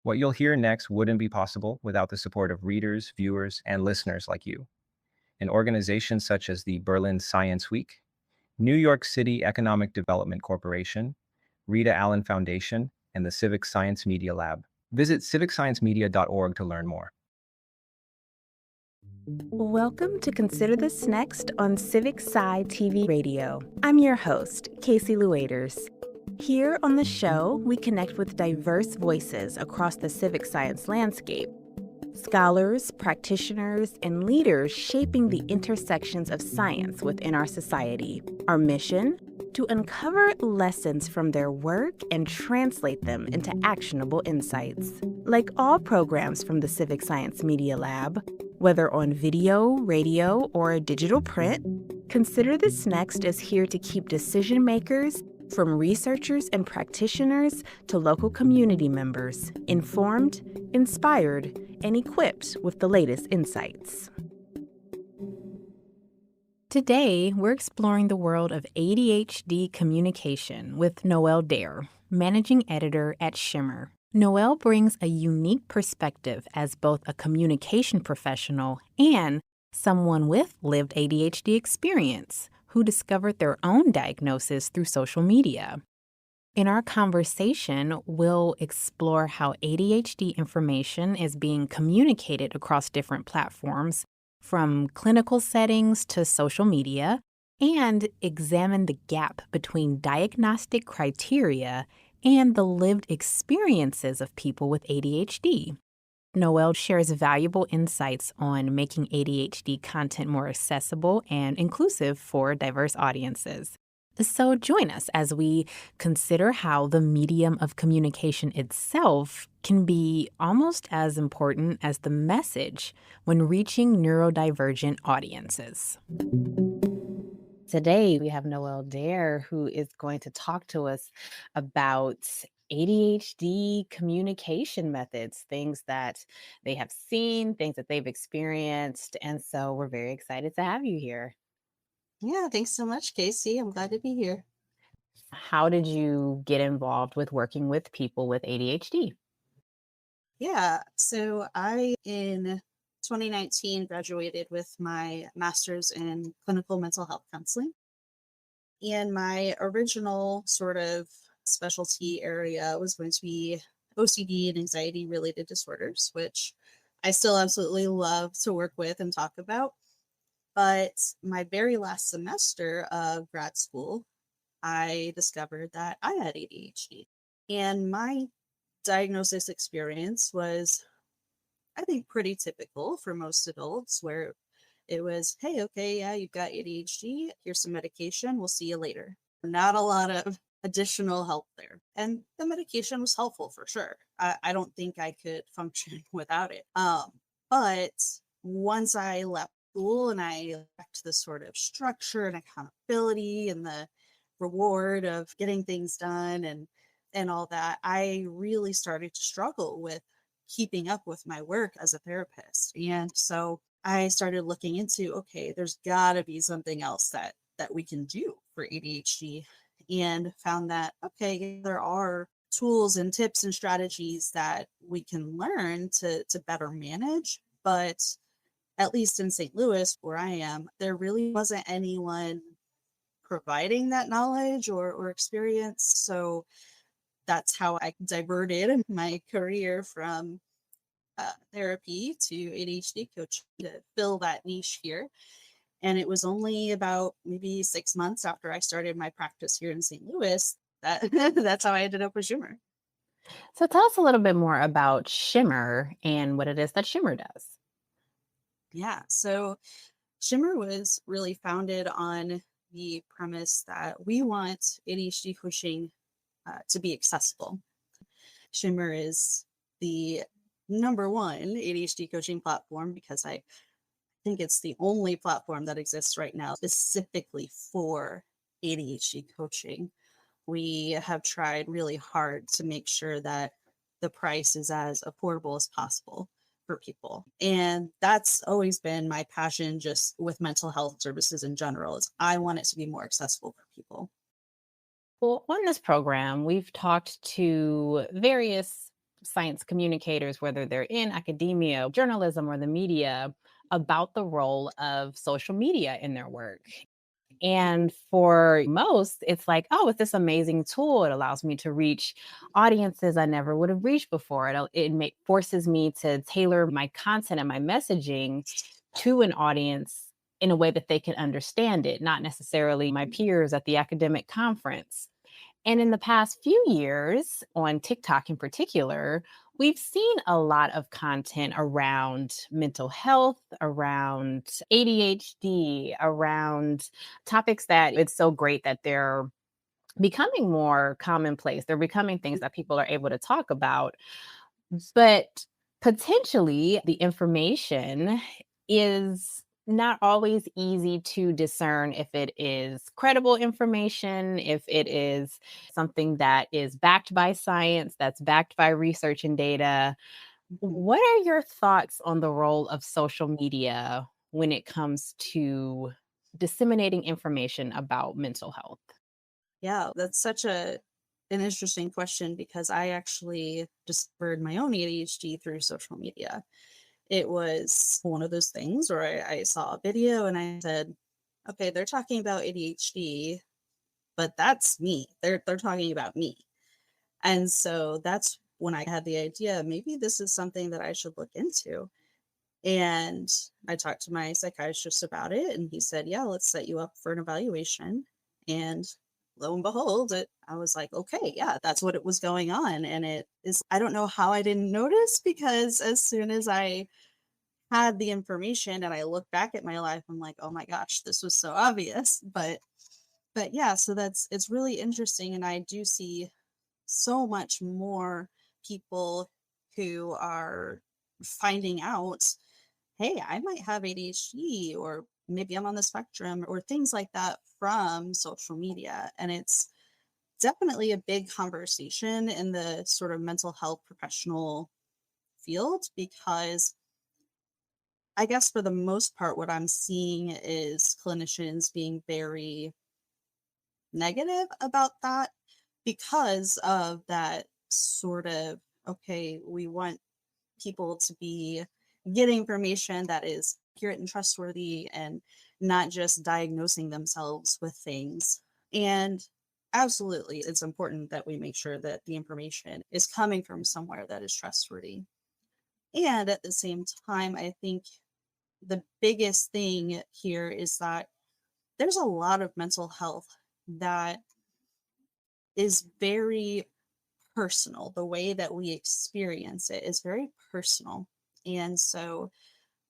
What you'll hear next wouldn't be possible without the support of readers, viewers, and listeners like you. In organizations such as the Berlin Science Week, New York City Economic Development Corporation, Rita Allen Foundation, and the Civic Science Media Lab. Visit civicsciencemedia.org to learn more. Welcome to Consider This Next on CivicSciTV Radio. I'm your host, Kacie Luaders. Here on the show, we connect with diverse voices across the civic science landscape. Scholars, practitioners, and leaders shaping the intersections of science within our society. Our mission? To uncover lessons from their work and translate them into actionable insights. Like all programs from the Civic Science Media Lab, whether on video, radio, or digital print, Consider This Next is here to keep decision makers, from researchers and practitioners to local community members, informed, inspired, and equipped with the latest insights. Today, we're exploring the world of ADHD communication with Noelle Daoire, managing editor at Shimmer. Noelle brings a unique perspective as both a communication professional and someone with lived ADHD experience who discovered their own diagnosis through social media. In our conversation, we'll explore how ADHD information is being communicated across different platforms, from clinical settings to social media, and examine the gap between diagnostic criteria and the lived experiences of people with ADHD. Noelle shares valuable insights on making ADHD content more accessible and inclusive for diverse audiences. So join us as we consider how the medium of communication itself can be almost as important as the message when reaching neurodivergent audiences. Today, we have Noelle Daoire, who is going to talk to us about ADHD communication methods, things that they have seen, things that they've experienced. And so we're very excited to have you here. Yeah, thanks so much, Casey. I'm glad to be here. How did you get involved with working with people with ADHD? Yeah, so I in 2019 graduated with my master's in clinical mental health counseling. And my original sort of specialty area was going to be OCD and anxiety related disorders, which I still absolutely love to work with and talk about. But my very last semester of grad school, I discovered that I had ADHD. And my diagnosis experience was, I think, pretty typical for most adults, where it was, hey, okay, yeah, you've got ADHD. Here's some medication. We'll see you later. Not a lot of additional help there. And the medication was helpful for sure. I don't think I could function without it. But once I left school and I lacked the sort of structure and accountability and the reward of getting things done and all that, I really started to struggle with keeping up with my work as a therapist. And so I started looking into, okay, there's got to be something else that we can do for ADHD, and found that, okay, there are tools and tips and strategies that we can learn to better manage. But at least in St. Louis, where I am, there really wasn't anyone providing that knowledge or experience. So that's how I diverted my career from therapy to ADHD coach to fill that niche here. And it was only about maybe 6 months after I started my practice here in St. Louis that that's how I ended up with Shimmer. So tell us a little bit more about Shimmer and what it is that Shimmer does. Yeah. So Shimmer was really founded on the premise that we want ADHD coaching to be accessible. Shimmer is the number one ADHD coaching platform because I think it's the only platform that exists right now specifically for ADHD coaching. We have tried really hard to make sure that the price is as affordable as possible for people. And that's always been my passion just with mental health services in general, is I want it to be more accessible for people. Well, on this program, we've talked to various science communicators, whether they're in academia, journalism, or the media, about the role of social media in their work. And for most, it's like, oh, it's this amazing tool. It allows me to reach audiences I never would have reached before. Forces me to tailor my content and my messaging to an audience in a way that they can understand it, not necessarily my peers at the academic conference. And in the past few years, on TikTok in particular, we've seen a lot of content around mental health, around ADHD, around topics that it's so great that they're becoming more commonplace. They're becoming things that people are able to talk about. But potentially, the information is not always easy to discern if it is credible information, if it is something that is backed by science, that's backed by research and data. What are your thoughts on the role of social media when it comes to disseminating information about mental health? Yeah, that's such an interesting question because I actually discovered my own ADHD through social media. It was one of those things where I saw a video and I said, okay, they're talking about ADHD, but that's me. They're talking about me. And so that's when I had the idea, maybe this is something that I should look into. And I talked to my psychiatrist about it, and he said, yeah, let's set you up for an evaluation. And lo and behold, I was like, okay, yeah, that's what it was going on. And it is, I don't know how I didn't notice because as soon as I had the information and I look back at my life, I'm like, oh my gosh, this was so obvious. But yeah, so it's really interesting. And I do see so much more people who are finding out, hey, I might have ADHD or maybe I'm on the spectrum or things like that from social media. And it's definitely a big conversation in the sort of mental health professional field because I guess for the most part, what I'm seeing is clinicians being very negative about that because of that sort of, okay, we want people to be getting information that is accurate and trustworthy and not just diagnosing themselves with things. And absolutely, it's important that we make sure that the information is coming from somewhere that is trustworthy. And at the same time, I think the biggest thing here is that there's a lot of mental health that is very personal. The way that we experience it is very personal. And so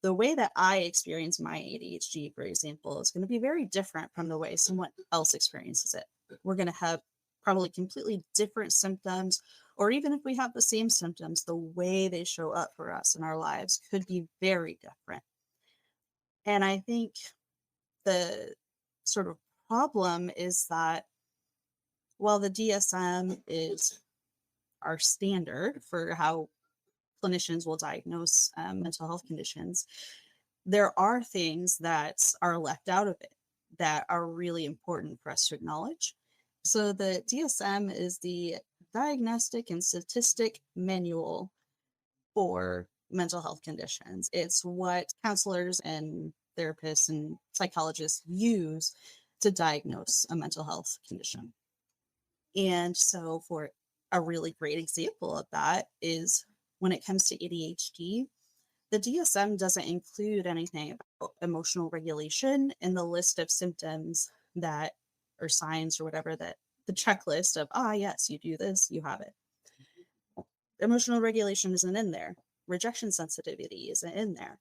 the way that I experience my ADHD, for example, is going to be very different from the way someone else experiences it. We're going to have probably completely different symptoms, or even if we have the same symptoms, the way they show up for us in our lives could be very different. And I think the sort of problem is that while the DSM is our standard for how clinicians will diagnose mental health conditions, there are things that are left out of it that are really important for us to acknowledge. So the DSM is the Diagnostic and Statistic Manual for mental health conditions. It's what counselors and therapists and psychologists use to diagnose a mental health condition. And so, for a really great example of that is when it comes to ADHD, the DSM doesn't include anything about emotional regulation in the list of symptoms that or signs or whatever that the checklist of, ah, yes, you do this, you have it. Emotional regulation isn't in there. Rejection sensitivity isn't in there.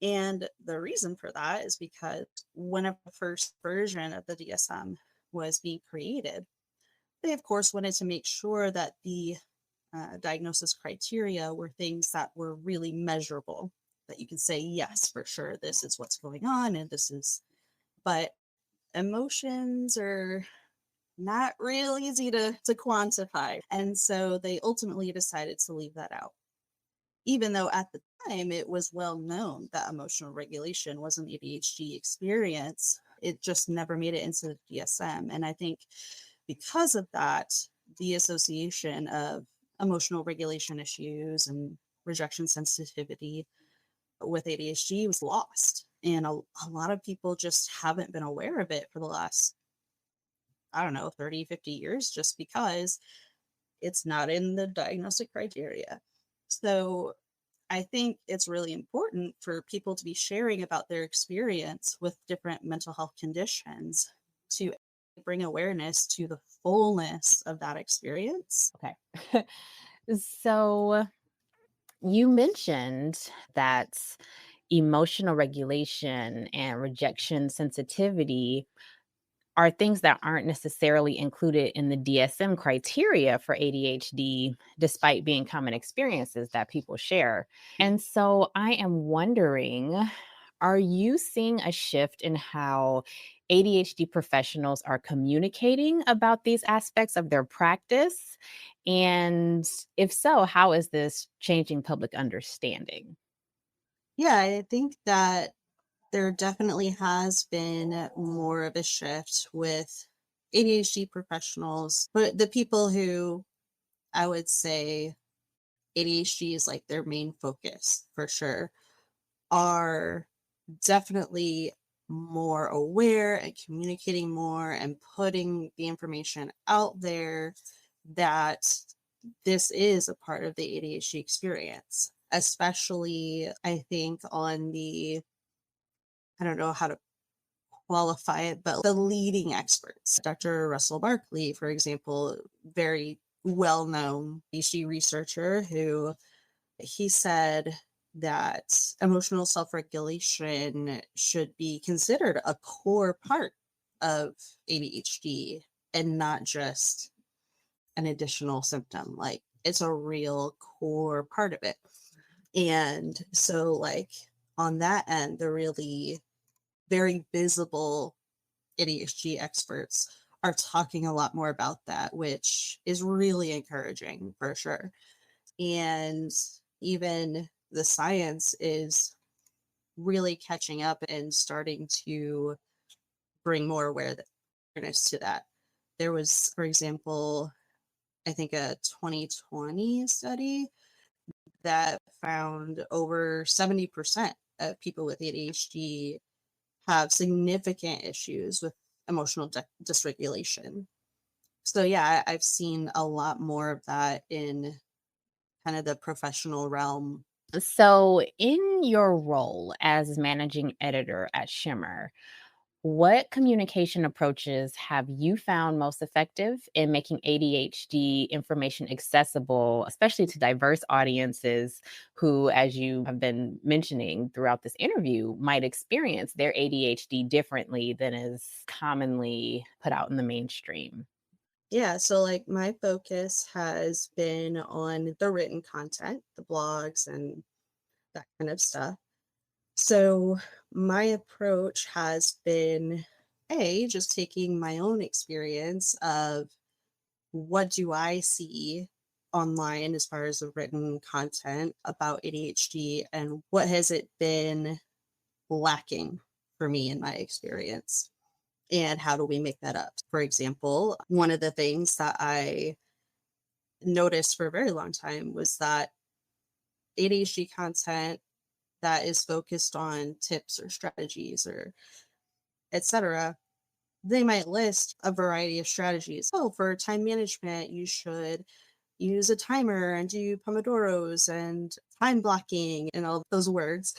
And the reason for that is because whenever the first version of the DSM was being created, they, of course, wanted to make sure that the diagnosis criteria were things that were really measurable, that you can say, yes, for sure, this is what's going on, and this is, but emotions are not real easy to quantify. And so they ultimately decided to leave that out, even though at the time it was well known that emotional regulation was an ADHD experience. It just never made it into the DSM. And I think because of that, the association of emotional regulation issues and rejection sensitivity with ADHD was lost. And a lot of people just haven't been aware of it for the last, I don't know, 30, 50 years, just because it's not in the diagnostic criteria. So I think it's really important for people to be sharing about their experience with different mental health conditions to bring awareness to the fullness of that experience. Okay. So you mentioned that emotional regulation and rejection sensitivity are things that aren't necessarily included in the DSM criteria for ADHD, despite being common experiences that people share. And so I am wondering, are you seeing a shift in how ADHD professionals are communicating about these aspects of their practice? And if so, how is this changing public understanding? Yeah, I think that there definitely has been more of a shift with ADHD professionals, but the people who I would say ADHD is like their main focus for sure are definitely more aware and communicating more and putting the information out there that this is a part of the ADHD experience, especially I think on the, I don't know how to qualify it, but the leading experts. Dr. Russell Barkley, for example, very well known ADHD researcher who he said that emotional self regulation should be considered a core part of ADHD and not just an additional symptom. Like it's a real core part of it. And so, like, on that end, the really very visible ADHD experts are talking a lot more about that, which is really encouraging for sure. And even the science is really catching up and starting to bring more awareness to that. There was, for example, I think a 2020 study that found over 70% of people with ADHD have significant issues with emotional dysregulation. So, yeah, I've seen a lot more of that in kind of the professional realm. So, in your role as managing editor at Shimmer, what communication approaches have you found most effective in making ADHD information accessible, especially to diverse audiences who, as you have been mentioning throughout this interview, might experience their ADHD differently than is commonly put out in the mainstream? Yeah, so like my focus has been on the written content, the blogs, and that kind of stuff. So my approach has been just taking my own experience of what do I see online as far as the written content about ADHD and what has it been lacking for me in my experience and how do we make that up? For example, one of the things that I noticed for a very long time was that ADHD content that is focused on tips or strategies or etc., they might list a variety of strategies. Oh, for time management, you should use a timer and do pomodoros and time blocking and all those words.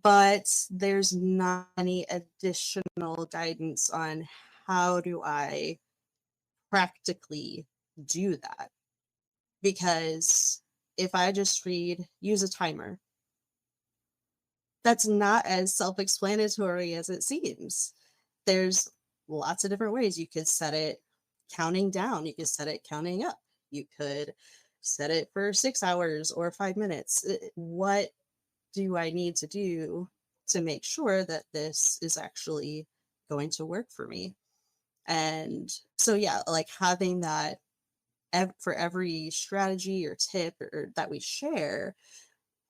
But there's not any additional guidance on how do I practically do that. Because if I just read use a timer, that's not as self-explanatory as it seems. There's lots of different ways you could set it counting down, you could set it counting up, you could set it for 6 hours or 5 minutes. What do I need to do to make sure that this is actually going to work for me? And so yeah, like having that for every strategy or tip or that we share,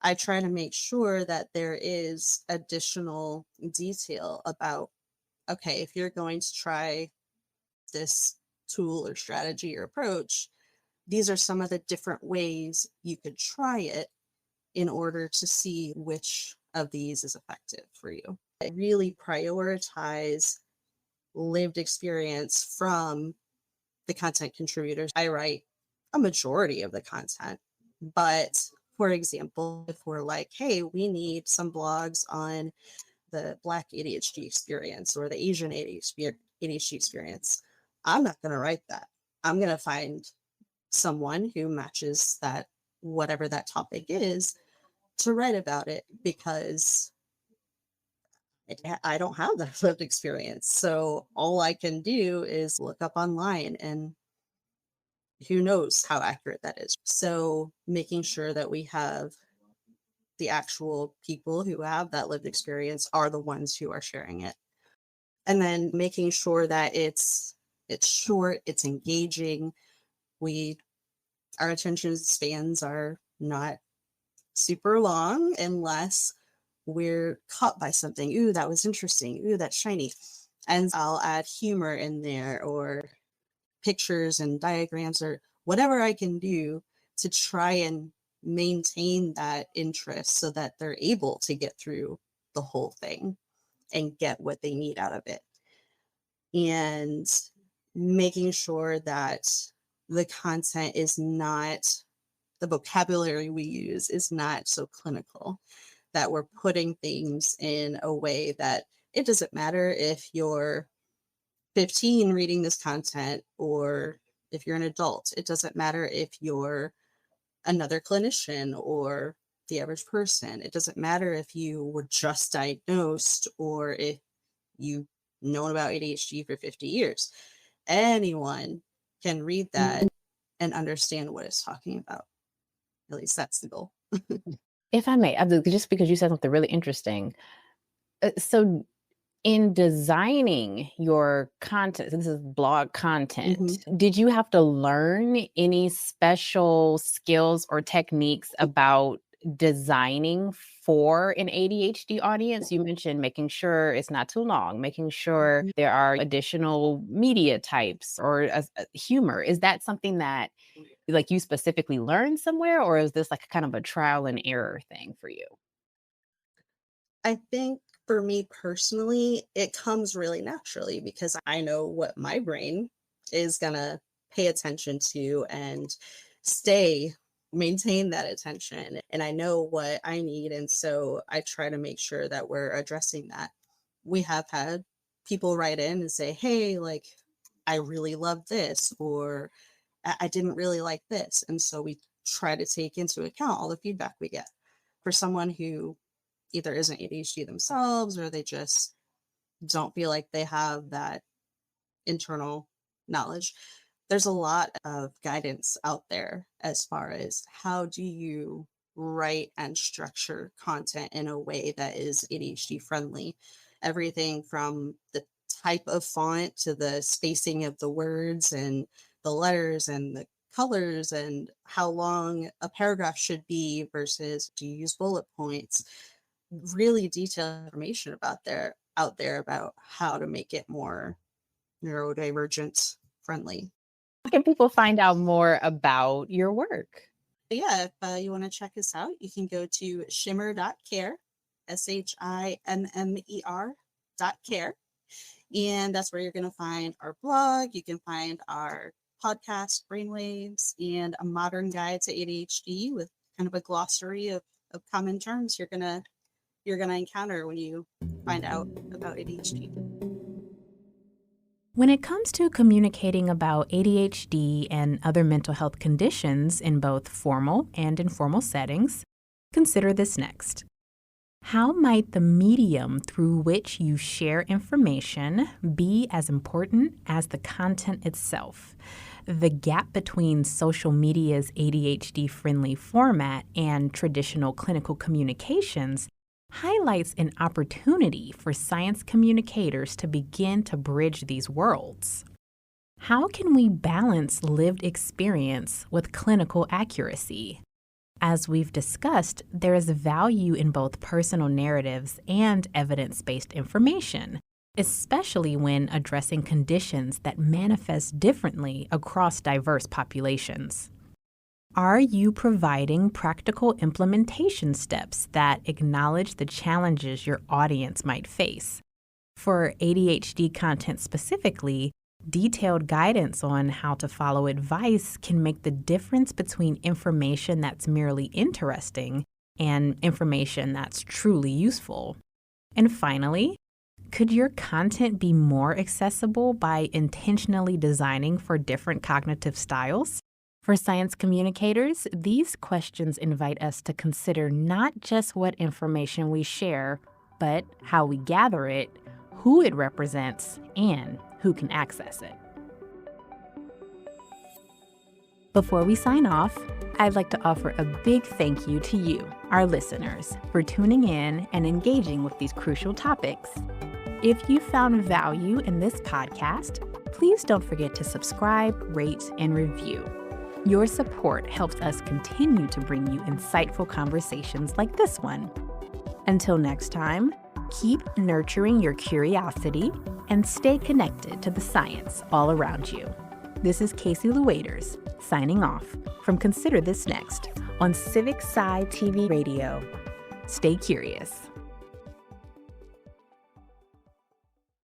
I try to make sure that there is additional detail about, okay, if you're going to try this tool or strategy or approach, these are some of the different ways you could try it in order to see which of these is effective for you. I really prioritize lived experience from the content contributors. I write a majority of the content, but for example, if we're like, hey, we need some blogs on the Black ADHD experience or the Asian ADHD experience, I'm not going to write that. I'm going to find someone who matches that, whatever that topic is, to write about it, because I don't have that lived experience. So all I can do is look up online, and who knows how accurate that is. So making sure that we have the actual people who have that lived experience are the ones who are sharing it. And then making sure that it's short, it's engaging. We Our attention spans are not super long unless we're caught by something. Ooh, that was interesting. Ooh, that's shiny. And I'll add humor in there, or pictures and diagrams, or whatever I can do to try and maintain that interest so that they're able to get through the whole thing and get what they need out of it. And making sure that the content is not, the vocabulary we use is not so clinical, that we're putting things in a way that it doesn't matter if you're 15 reading this content or if you're an adult. It doesn't matter if you're another clinician or the average person. It doesn't matter if you were just diagnosed or if you've known about ADHD for 50 years. Anyone can read that and understand what it's talking about. At least that's the goal. If I may, just because you said something really interesting. So in designing your content, so this is blog content, did you have to learn any special skills or techniques about designing for an ADHD audience? You mentioned making sure it's not too long, making sure there are additional media types or humor. Is that something that like you specifically learned somewhere, or is this like kind of a trial and error thing for you? I think for me personally, it comes really naturally because I know what my brain is going to pay attention to and stay, maintain that attention. And I know what I need. And so I try to make sure that we're addressing that. We have had people write in and say, hey, like, I really love this, or I didn't really like this. And so we try to take into account all the feedback we get. For someone who either isn't ADHD themselves or they just don't feel like they have that internal knowledge, there's a lot of guidance out there as far as how do you write and structure content in a way that is ADHD friendly. Everything from the type of font to the spacing of the words and the letters and the colors and how long a paragraph should be versus do you use bullet points. Really detailed information out there about how to make it more neurodivergent friendly. How can people find out more about your work? But yeah, if you want to check us out, you can go to shimmer.care, SHIMMER.care. And that's where you're going to find our blog. You can find our podcast, Brainwaves, and a modern guide to ADHD with kind of a glossary of common terms you're gonna encounter when you find out about ADHD. When it comes to communicating about ADHD and other mental health conditions in both formal and informal settings, consider this next. How might the medium through which you share information be as important as the content itself? The gap between social media's ADHD-friendly format and traditional clinical communications highlights an opportunity for science communicators to begin to bridge these worlds. How can we balance lived experience with clinical accuracy? As we've discussed, there is value in both personal narratives and evidence-based information, especially when addressing conditions that manifest differently across diverse populations. Are you providing practical implementation steps that acknowledge the challenges your audience might face? For ADHD content specifically, detailed guidance on how to follow advice can make the difference between information that's merely interesting and information that's truly useful. And finally, could your content be more accessible by intentionally designing for different cognitive styles? For science communicators, these questions invite us to consider not just what information we share, but how we gather it, who it represents, and who can access it. Before we sign off, I'd like to offer a big thank you to you, our listeners, for tuning in and engaging with these crucial topics. If you found value in this podcast, please don't forget to subscribe, rate, and review. Your support helps us continue to bring you insightful conversations like this one. Until next time, keep nurturing your curiosity and stay connected to the science all around you. This is Kacie Daoire signing off from Consider This Next on CivicSciTV Radio. Stay curious.